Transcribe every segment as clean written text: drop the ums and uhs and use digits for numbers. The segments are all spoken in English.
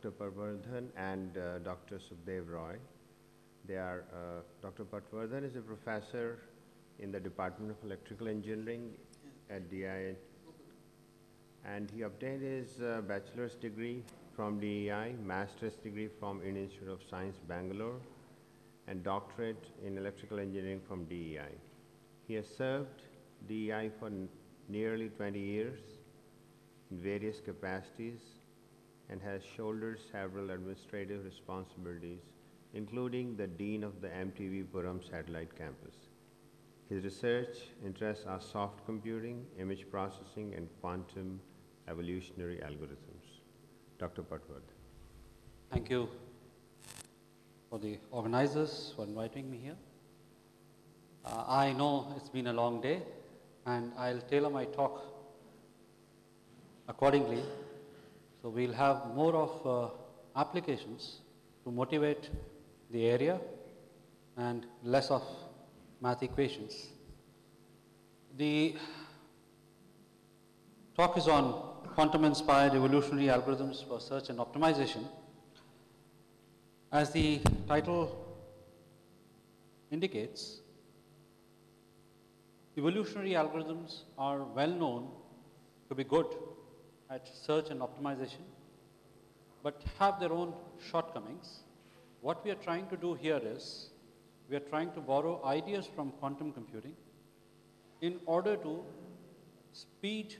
Dr. Patvardhan and Dr. Sukhdev Roy. Dr. Patvardhan is a professor in the Department of Electrical Engineering at DI, and he obtained his bachelor's degree from DEI, master's degree from Indian Institute of Science, Bangalore, and doctorate in electrical engineering from DEI. He has served DEI for nearly 20 years in various capacities and has shouldered several administrative responsibilities, including the Dean of the MTV Puram Satellite Campus. His research interests are soft computing, image processing, and quantum evolutionary algorithms. Dr. Patvardhan. Thank you for the organizers for inviting me here. I know it's been a long day, and I'll tailor my talk accordingly. So we'll have more of applications to motivate the area and less of math equations. The talk is on quantum-inspired evolutionary algorithms for search and optimization. As the title indicates, evolutionary algorithms are well known to be good at search and optimization, but have their own shortcomings. What we are trying to do here is, we are trying to borrow ideas from quantum computing in order to speed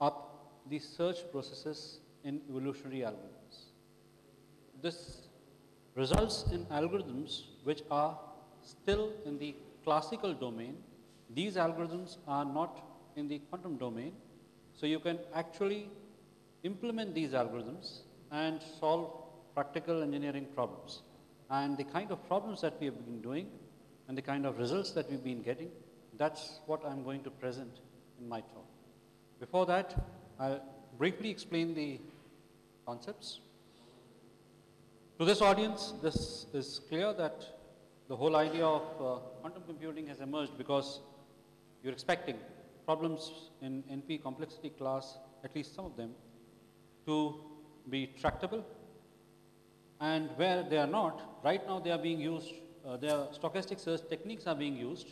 up the search processes in evolutionary algorithms. This results in algorithms which are still in the classical domain. These algorithms are not in the quantum domain, so you can actually implement these algorithms and solve practical engineering problems. And the kind of problems that we have been doing and the kind of results that we've been getting, that's what I'm going to present in my talk. Before that, I'll briefly explain the concepts. To this audience, this is clear that the whole idea of quantum computing has emerged because you're expecting problems in NP complexity class, at least some of them, to be tractable. And where they are not, right now they are being used, their stochastic search techniques are being used.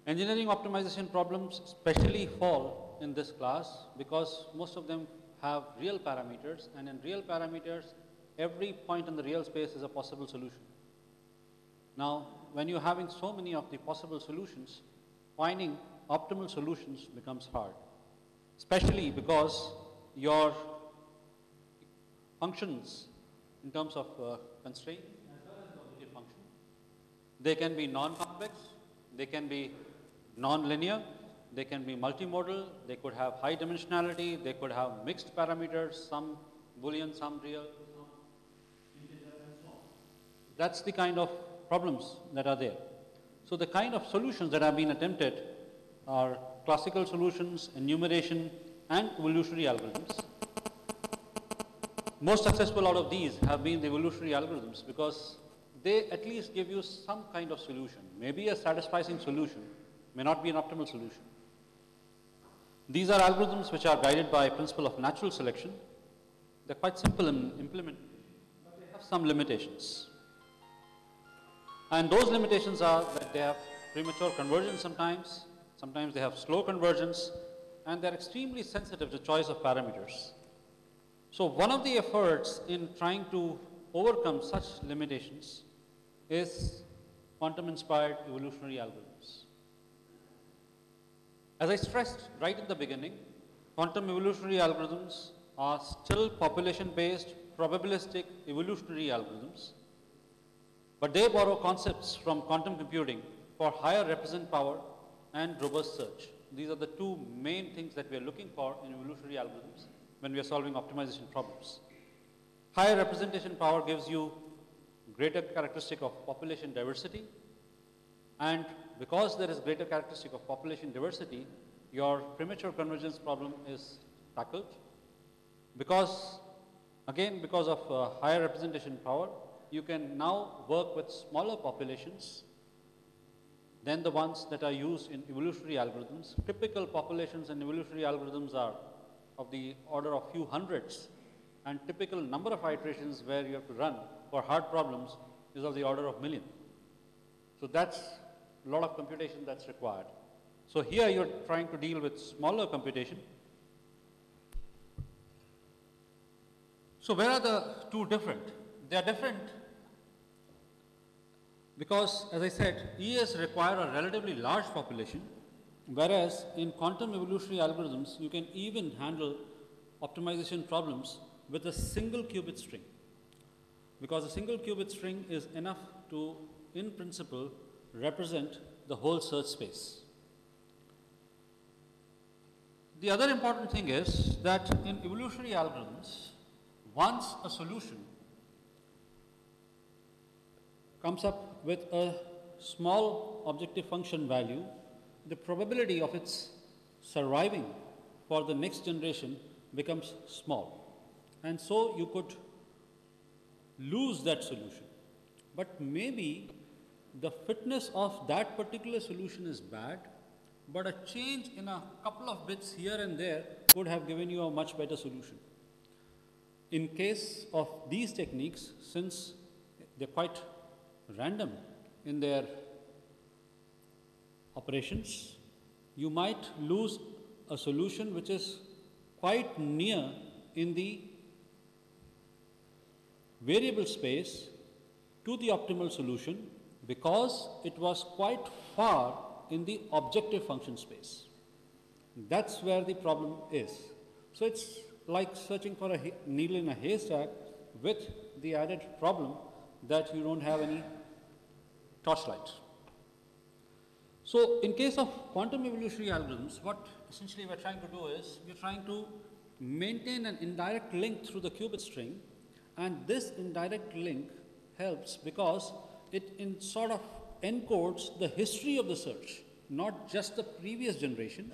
Engineering optimization problems especially fall in this class because most of them have real parameters, and in real parameters, every point in the real space is a possible solution. Now, when you're having so many of the possible solutions, finding optimal solutions becomes hard, especially because your functions in terms of constraint as well as objective function, they can be non-complex, they can be non-linear, they can be multimodal, they could have high dimensionality, they could have mixed parameters, some Boolean, some real, some integer, and so on. That's the kind of problems that are there. So the kind of solutions that have been attempted are classical solutions, enumeration, and evolutionary algorithms. Most successful out of these have been the evolutionary algorithms because they at least give you some kind of solution. Maybe a satisfying solution, may not be an optimal solution. These are algorithms which are guided by a principle of natural selection. They're quite simple in implementation, but they have some limitations. And those limitations are that they have premature convergence sometimes, sometimes they have slow convergence, and they're extremely sensitive to choice of parameters. So one of the efforts in trying to overcome such limitations is quantum-inspired evolutionary algorithms. As I stressed right at the beginning, quantum evolutionary algorithms are still population-based, probabilistic evolutionary algorithms, but they borrow concepts from quantum computing for higher represent power and robust search. These are the two main things that we are looking for in evolutionary algorithms when we are solving optimization problems. Higher representation power gives you greater characteristic of population diversity, and because there is greater characteristic of population diversity, your premature convergence problem is tackled. Because, again, because of higher representation power, you can now work with smaller populations than the ones that are used in evolutionary algorithms. Typical populations in evolutionary algorithms are of the order of few hundreds, and typical number of iterations where you have to run for hard problems is of the order of million. So that's a lot of computation that's required. So here you're trying to deal with smaller computation. So where are the two different? They are different because, as I said, EAs require a relatively large population, whereas in quantum evolutionary algorithms, you can even handle optimization problems with a single qubit string, because a single qubit string is enough to, in principle, represent the whole search space. The other important thing is that in evolutionary algorithms, once a solution comes up with a small objective function value, the probability of its surviving for the next generation becomes small. And so you could lose that solution. But maybe the fitness of that particular solution is bad, but a change in a couple of bits here and there could have given you a much better solution. In case of these techniques, since they're quite random in their operations, you might lose a solution which is quite near in the variable space to the optimal solution because it was quite far in the objective function space. That's where the problem is. So it's like searching for a needle in a haystack with the added problem that you don't have any torchlight. So in case of quantum evolutionary algorithms, what essentially we're trying to do is we're trying to maintain an indirect link through the qubit string, and this indirect link helps because it sort of encodes the history of the search, not just the previous generation,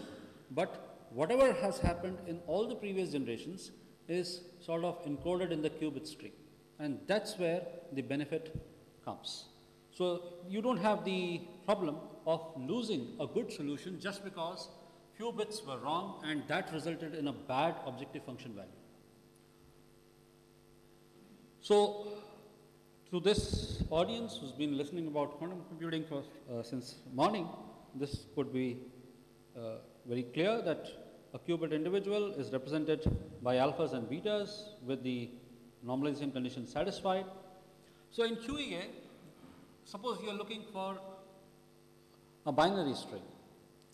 but whatever has happened in all the previous generations is sort of encoded in the qubit string, and that's where the benefit comes. So you don't have the problem of losing a good solution just because few bits were wrong and that resulted in a bad objective function value. So to this audience who's been listening about quantum computing for, since morning, this could be very clear that a qubit individual is represented by alphas and betas with the normalization condition satisfied. So in QEA, suppose you are looking for a binary string.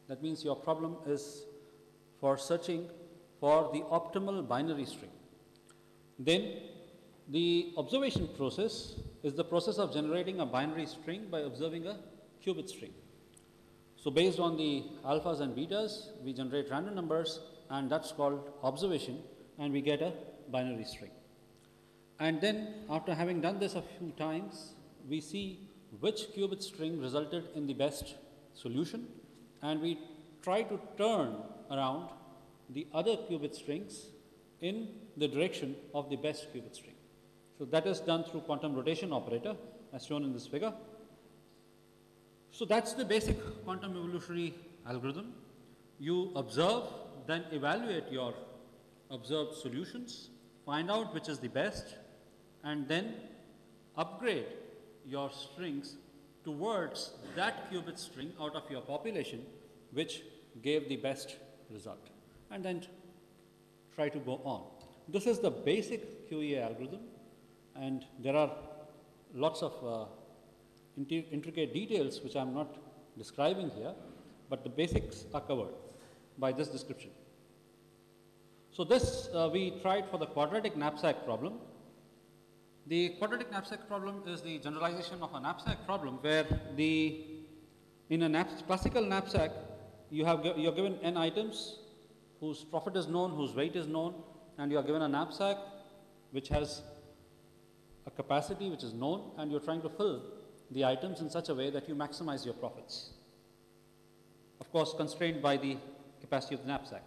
That means your problem is for searching for the optimal binary string. Then the observation process is the process of generating a binary string by observing a qubit string. So based on the alphas and betas, we generate random numbers, and that's called observation, and we get a binary string. And then after having done this a few times, we see which qubit string resulted in the best solution, and we try to turn around the other qubit strings in the direction of the best qubit string. So that is done through quantum rotation operator as shown in this figure. So that's the basic quantum evolutionary algorithm. You observe, then evaluate your observed solutions, find out which is the best, and then upgrade your strings towards that qubit string out of your population which gave the best result, and then try to go on. This is the basic QEA algorithm, and there are lots of intricate details which I am not describing here, but the basics are covered by this description. So this we tried for the quadratic knapsack problem. The quadratic knapsack problem is the generalization of a knapsack problem where in a classical knapsack you're given n items whose profit is known, whose weight is known, and you are given a knapsack which has a capacity which is known, and you're trying to fill the items in such a way that you maximize your profits. Of course, constrained by the capacity of the knapsack.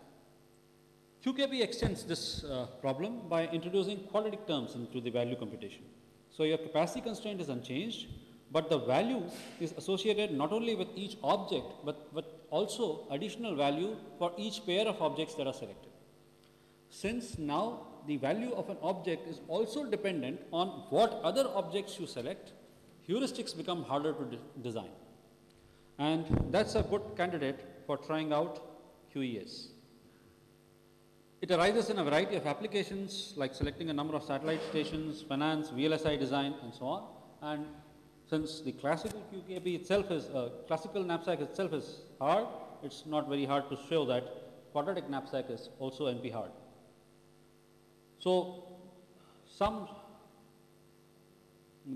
QKB extends this problem by introducing quadratic terms into the value computation. So your capacity constraint is unchanged, but the value is associated not only with each object, but also additional value for each pair of objects that are selected. since now the value of an object is also dependent on what other objects you select, heuristics become harder to design. And that's a good candidate for trying out QES. It arises in a variety of applications like selecting a number of satellite stations, finance, VLSI design, and so on. And since the classical QKB itself is, classical knapsack itself is hard, it's not very hard to show that quadratic knapsack is also NP hard. So some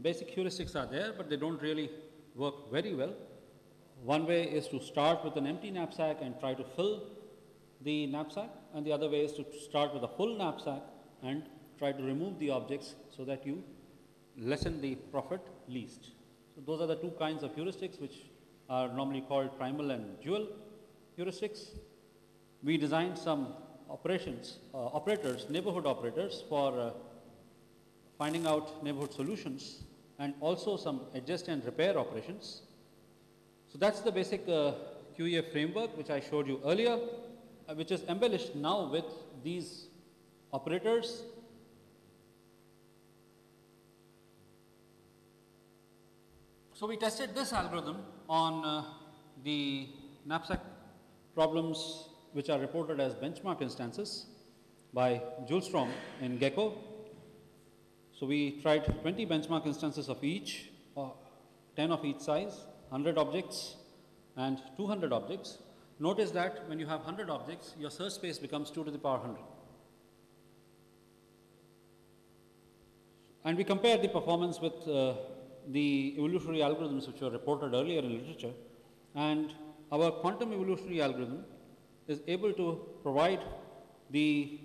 basic heuristics are there, but they don't really work very well. One way is to start with an empty knapsack and try to fill the knapsack, and the other way is to start with a full knapsack and try to remove the objects so that you lessen the profit least. So those are the two kinds of heuristics which are normally called primal and dual heuristics. We designed some operators, neighborhood operators for finding out neighborhood solutions, and also some adjust and repair operations. So that's the basic QEF framework which I showed you earlier, which is embellished now with these operators. So we tested this algorithm on the knapsack problems which are reported as benchmark instances by Julstrom in Gecko. So we tried 20 benchmark instances of each, 10 of each size, 100 objects and 200 objects. Notice that when you have 100 objects, your search space becomes 2 to the power 100. And we compared the performance with the evolutionary algorithms which were reported earlier in literature, and our quantum evolutionary algorithm is able to provide to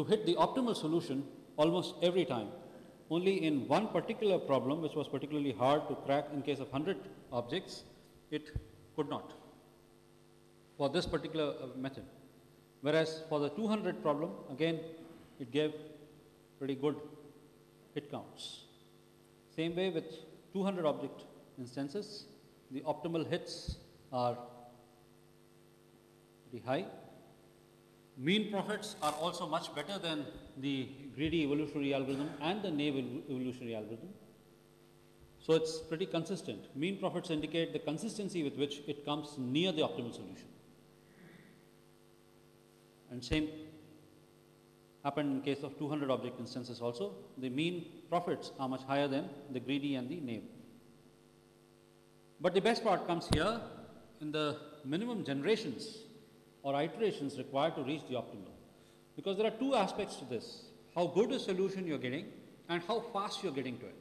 hit the optimal solution almost every time. Only in one particular problem, which was particularly hard to crack in case of 100 objects, it could not for this particular method. Whereas for the 200 problem, again, it gave pretty good hit counts. Same way with 200 object instances, the optimal hits are pretty high. Mean profits are also much better than the greedy evolutionary algorithm and the naive evolutionary algorithm. So it's pretty consistent. Mean profits indicate the consistency with which it comes near the optimal solution. And same happened in case of 200 object instances also. The mean profits are much higher than the greedy and the naive. But the best part comes here in the minimum generations or iterations required to reach the optimal. Because there are two aspects to this: how good a solution you're getting and how fast you're getting to it.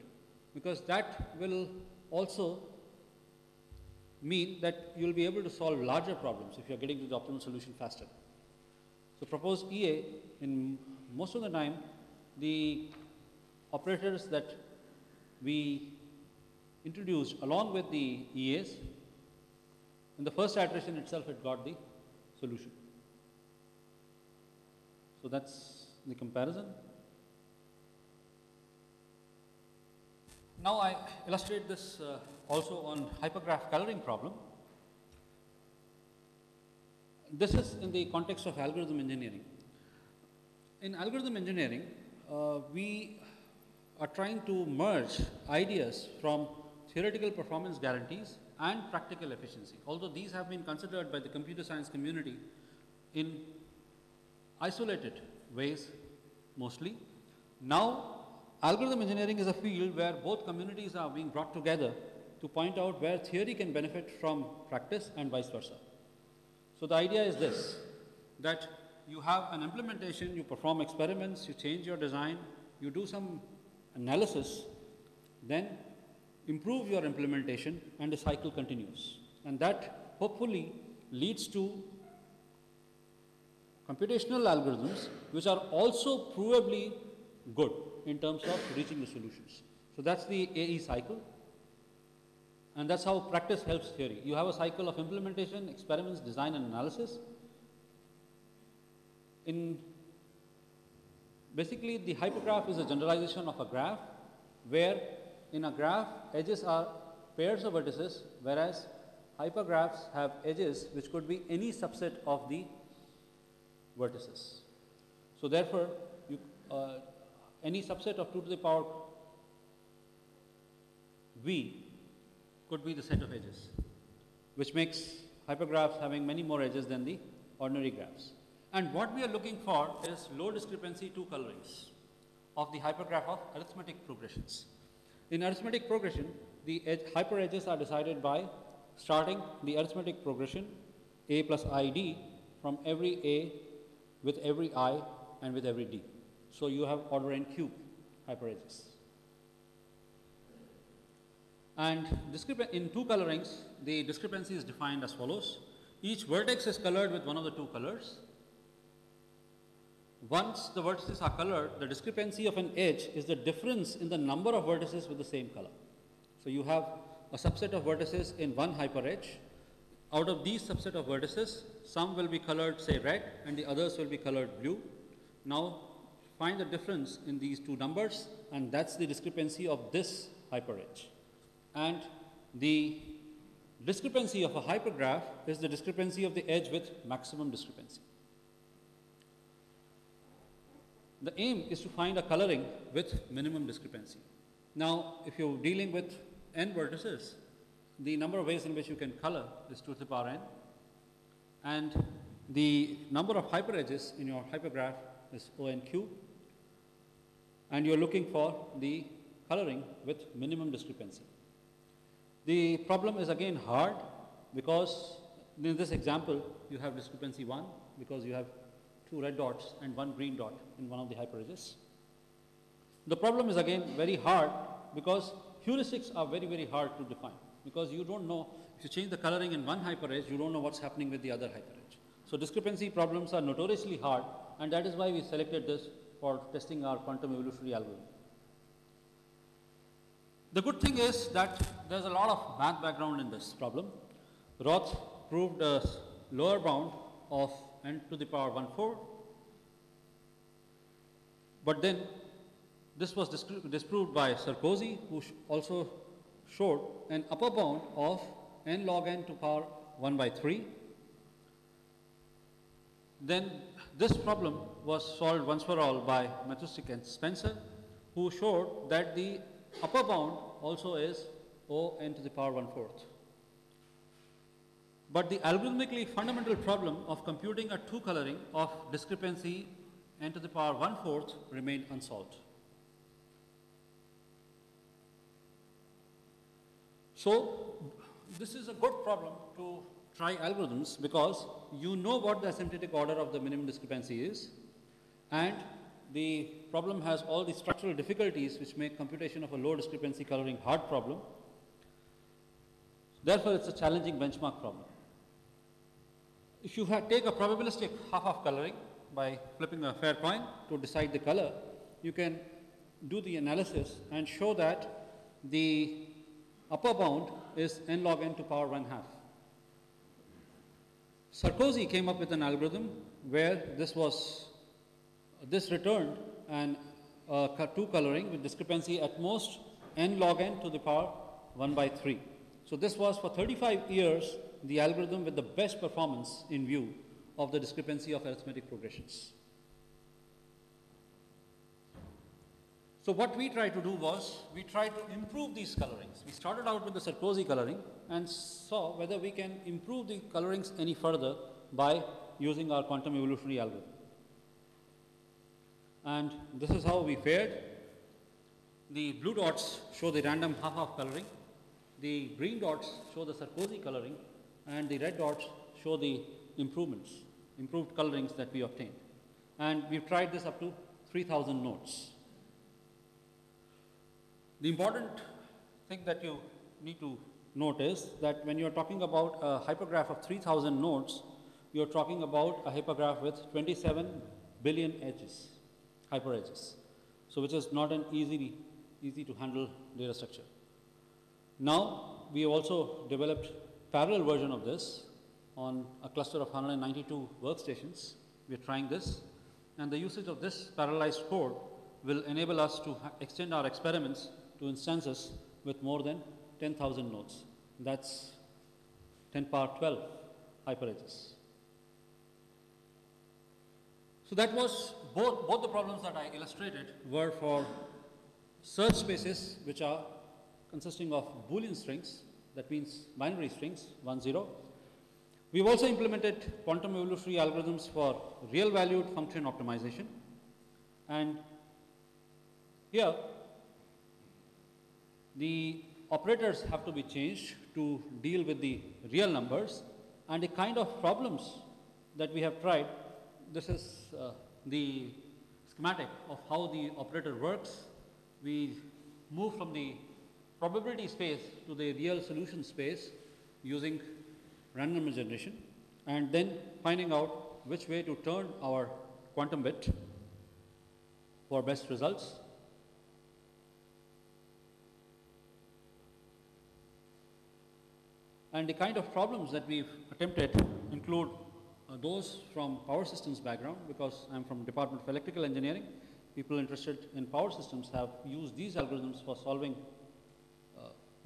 Because that will also mean that you'll be able to solve larger problems if you're getting to the optimal solution faster. So propose EA, in most of the time, the operators that we introduced along with the EAs, in the first iteration itself it got the solution. So that's the comparison. Now I illustrate this also on hypergraph coloring problem. This is in the context of algorithm engineering. In algorithm engineering, we are trying to merge ideas from theoretical performance guarantees and practical efficiency. Although these have been considered by the computer science community in isolated ways mostly. Now, algorithm engineering is a field where both communities are being brought together to point out where theory can benefit from practice and vice versa. So the idea is this, that you have an implementation, you perform experiments, you change your design, you do some analysis, then improve your implementation, and the cycle continues. And that hopefully leads to computational algorithms which are also provably good in terms of reaching the solutions. So that's the AE cycle. And that's how practice helps theory. You have a cycle of implementation, experiments, design, and analysis. Basically, the hypergraph is a generalization of a graph, where in a graph, edges are pairs of vertices, whereas hypergraphs have edges which could be any subset of the vertices. So therefore, you, any subset of 2 to the power v could be the set of edges, which makes hypergraphs having many more edges than the ordinary graphs. And what we are looking for is low discrepancy 2 colorings of the hypergraph of arithmetic progressions. In arithmetic progression, the hyper edges are decided by starting the arithmetic progression a plus id from every a with every I and with every d. So you have order n cube hyper edges. And in 2 colorings, the discrepancy is defined as follows. Each vertex is colored with one of the 2 colors. Once the vertices are colored, the discrepancy of an edge is the difference in the number of vertices with the same color. So you have a subset of vertices in one hyperedge. Out of these subset of vertices, some will be colored say red and the others will be colored blue. Now find the difference in these 2 numbers, and that's the discrepancy of this hyperedge. And the discrepancy of a hypergraph is the discrepancy of the edge with maximum discrepancy. The aim is to find a coloring with minimum discrepancy. Now, if you're dealing with n vertices, the number of ways in which you can color is 2 to the power n, and the number of hyperedges in your hypergraph is O(n) cube, and you're looking for the coloring with minimum discrepancy. The problem is again hard because in this example you have discrepancy 1 because you have 2 red dots and 1 green dot in one of the hyperedges. The problem is again very hard because heuristics are very, very hard to define because you don't know, if you change the coloring in one hyperedge, you don't know what's happening with the other hyperedge. So discrepancy problems are notoriously hard, and that is why we selected this for testing our quantum evolutionary algorithm. The good thing is that there's a lot of math background in this problem. Roth proved a lower bound of n to the power 1/4, but then this was disproved by Sarkozy, who also showed an upper bound of n log n to power 1/3. Then this problem was solved once for all by Matusik and Spencer, who showed that the upper bound also is O n to the power 1/4. But the algorithmically fundamental problem of computing a 2 coloring of discrepancy n to the power 1/4 remained unsolved. So this is a good problem to try algorithms because you know what the asymptotic order of the minimum discrepancy is, and the problem has all the structural difficulties which make computation of a low discrepancy coloring hard problem. Therefore, it's a challenging benchmark problem. If you take a probabilistic half-half coloring by flipping a fair coin to decide the color, you can do the analysis and show that the upper bound is n log n to power 1/2. Sarkozy came up with an algorithm where this returned an 2 coloring with discrepancy at most n log n to the power 1/3. So this was for 35 years the algorithm with the best performance in view of the discrepancy of arithmetic progressions. So what we tried to do was, we tried to improve these colorings. We started out with the Sarkozy coloring and saw whether we can improve the colorings any further by using our quantum evolutionary algorithm. And this is how we fared. The blue dots show the random half-half coloring, the green dots show the Sarkozy coloring, and the red dots show the improved colorings that we obtained. And we've tried this up to 3,000 nodes. The important thing that you need to note is that when you're talking about a hypergraph of 3,000 nodes, you're talking about a hypergraph with 27 billion edges, hyperedges. So which is not an easy to handle data structure. Now we have also developed parallel version of this on a cluster of 192 workstations. We are trying this, and the usage of this parallelized code will enable us to extend our experiments to instances with more than 10,000 nodes. That's 10 power 12 hyperedges. So that was both the problems that I illustrated were for search spaces which are consisting of Boolean strings, that means binary strings, 1, 0. We've also implemented quantum evolutionary algorithms for real valued function optimization. And here, the operators have to be changed to deal with the real numbers, and the kind of problems that we have tried, this is the schematic of how the operator works. We move from the probability space to the real solution space using random number generation, and then finding out which way to turn our quantum bit for best results. And the kind of problems that we've attempted include those from power systems background, because I'm from Department of Electrical Engineering. People interested in power systems have used these algorithms for solving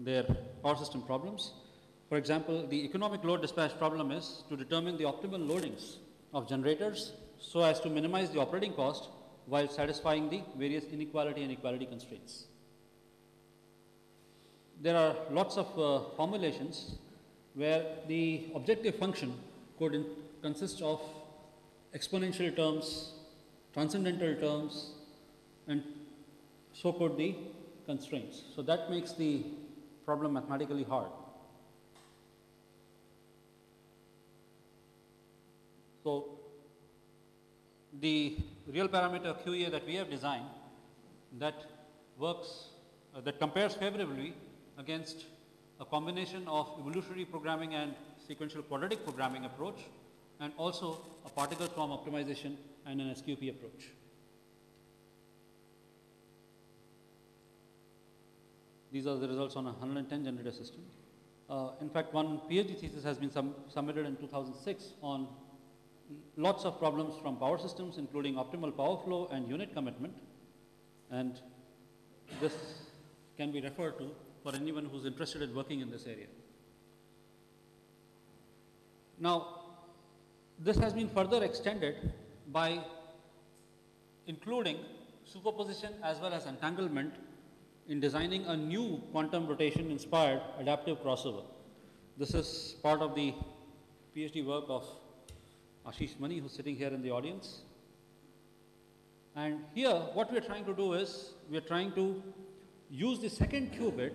their power system problems. For example, the economic load dispatch problem is to determine the optimal loadings of generators so as to minimize the operating cost while satisfying the various inequality and equality constraints. There are lots of formulations where the objective function could consist of exponential terms, transcendental terms, and so could the constraints. So that makes the problem mathematically hard. So the real parameter QA that we have designed that works, that compares favorably against a combination of evolutionary programming and sequential quadratic programming approach, and also a particle swarm optimization and an SQP approach. These are the results on a 110 generator system. In fact, one PhD thesis has been submitted in 2006 on lots of problems from power systems, including optimal power flow and unit commitment. And this can be referred to for anyone who's interested in working in this area. Now, this has been further extended by including superposition as well as entanglement in designing a new quantum rotation inspired adaptive crossover. This is part of the PhD work of Ashish Mani, who's sitting here in the audience. And here, what we're trying to do is, we're trying to use the second qubit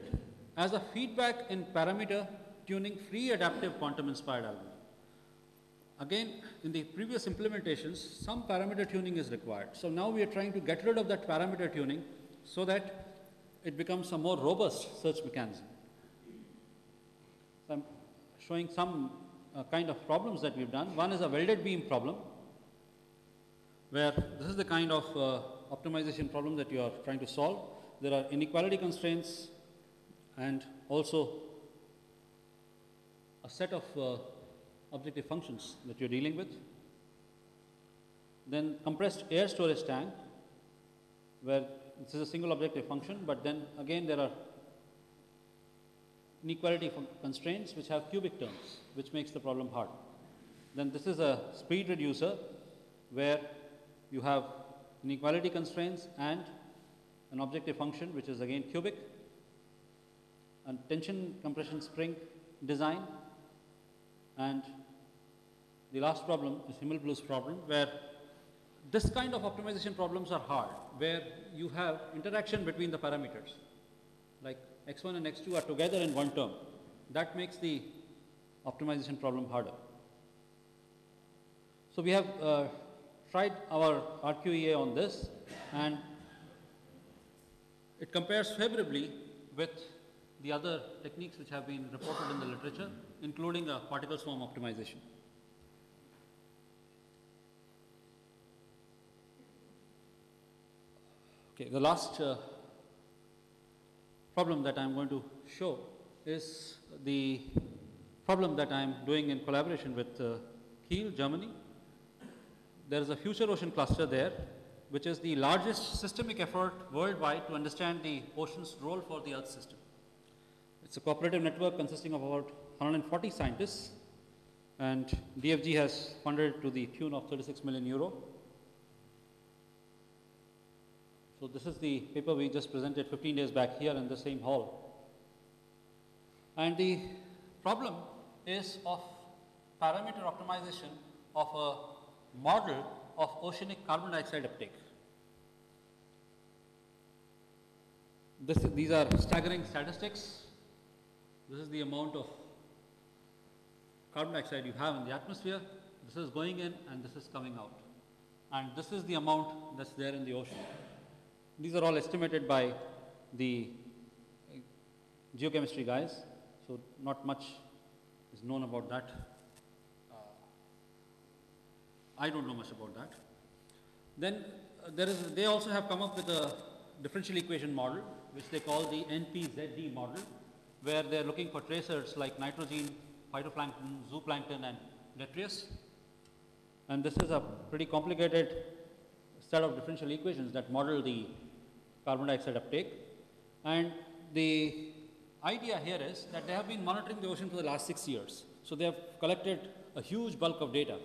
as a feedback in parameter tuning free adaptive quantum inspired algorithm. Again, in the previous implementations, some parameter tuning is required. So now we are trying to get rid of that parameter tuning so that it becomes a more robust search mechanism. So I'm showing some kind of problems that we've done. One is a welded beam problem, where this is the kind of optimization problem that you are trying to solve. There are inequality constraints and also a set of objective functions that you're dealing with. Then compressed air storage tank, where this is a single objective function, but then again there are inequality constraints which have cubic terms, which makes the problem hard. Then this is a speed reducer, where you have inequality constraints and an objective function which is again cubic, and tension compression spring design. And the last problem is Himmelblu's problem, where this kind of optimization problems are hard, where you have interaction between the parameters, like x1 and x2 are together in one term. That makes the optimization problem harder. So we have tried our RQEA on this, and it compares favorably with the other techniques which have been reported in the literature, including a particle swarm optimization. Okay, the last problem that I'm going to show is the problem that I'm doing in collaboration with Kiel, Germany. There is a future ocean cluster there, which is the largest systemic effort worldwide to understand the ocean's role for the Earth system. It's a cooperative network consisting of about 140 scientists, and DFG has funded to the tune of 36 million euro. So this is the paper we just presented 15 days back here in the same hall. And the problem is of parameter optimization of a model of oceanic carbon dioxide uptake. These are staggering statistics. This is the amount of carbon dioxide you have in the atmosphere. This is going in and this is coming out. And this is the amount that's there in the ocean. These are all estimated by the geochemistry guys, so not much is known about that. I don't know much about that. Then they also have come up with a differential equation model, which they call the NPZD model, where they're looking for tracers like nitrogen, phytoplankton, zooplankton, and detritus. And this is a pretty complicated set of differential equations that model the carbon dioxide uptake. And the idea here is that they have been monitoring the ocean for the last 6 years. So they have collected a huge bulk of data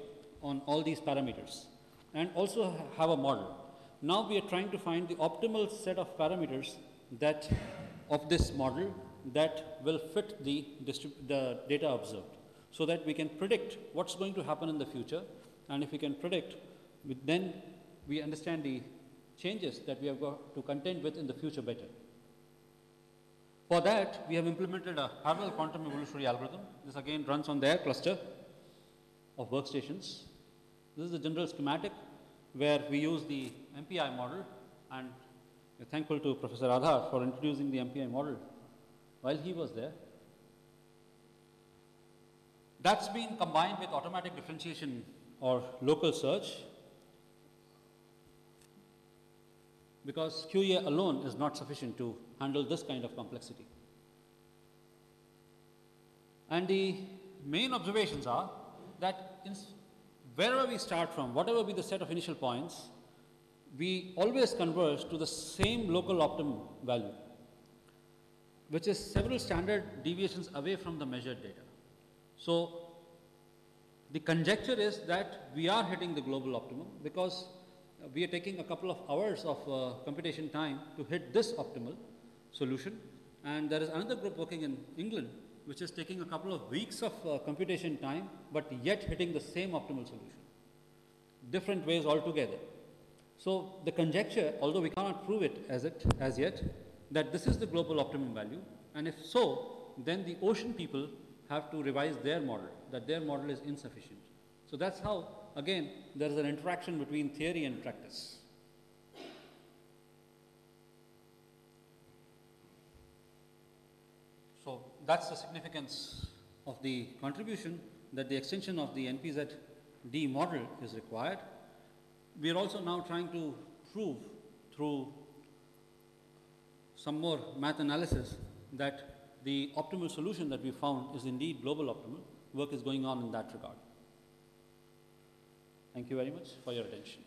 on all these parameters and also have a model. Now we are trying to find the optimal set of parameters that of this model that will fit the data observed, so that we can predict what's going to happen in the future. And if we can predict, then we understand the changes that we have got to contend with in the future better. For that, we have implemented a parallel quantum evolutionary algorithm. This again runs on their cluster of workstations. This is the general schematic where we use the MPI model, and we're thankful to Professor Adhar for introducing the MPI model while he was there. That's been combined with automatic differentiation or local search, because QA alone is not sufficient to handle this kind of complexity. And the main observations are that wherever we start from, whatever be the set of initial points, we always converge to the same local optimum value, which is several standard deviations away from the measured data. So the conjecture is that we are hitting the global optimum because we are taking a couple of hours of computation time to hit this optimal solution. And there is another group working in England which is taking a couple of weeks of computation time, but yet hitting the same optimal solution. Different ways altogether. So the conjecture, although we cannot prove it as yet, that this is the global optimum value, and if so, then the ocean people have to revise their model, that their model is insufficient. So that's how, again, there is an interaction between theory and practice. So that's the significance of the contribution, that the extension of the NPZD model is required. We are also now trying to prove through some more math analysis that the optimal solution that we found is indeed global optimal. Work is going on in that regard. Thank you very much for your attention.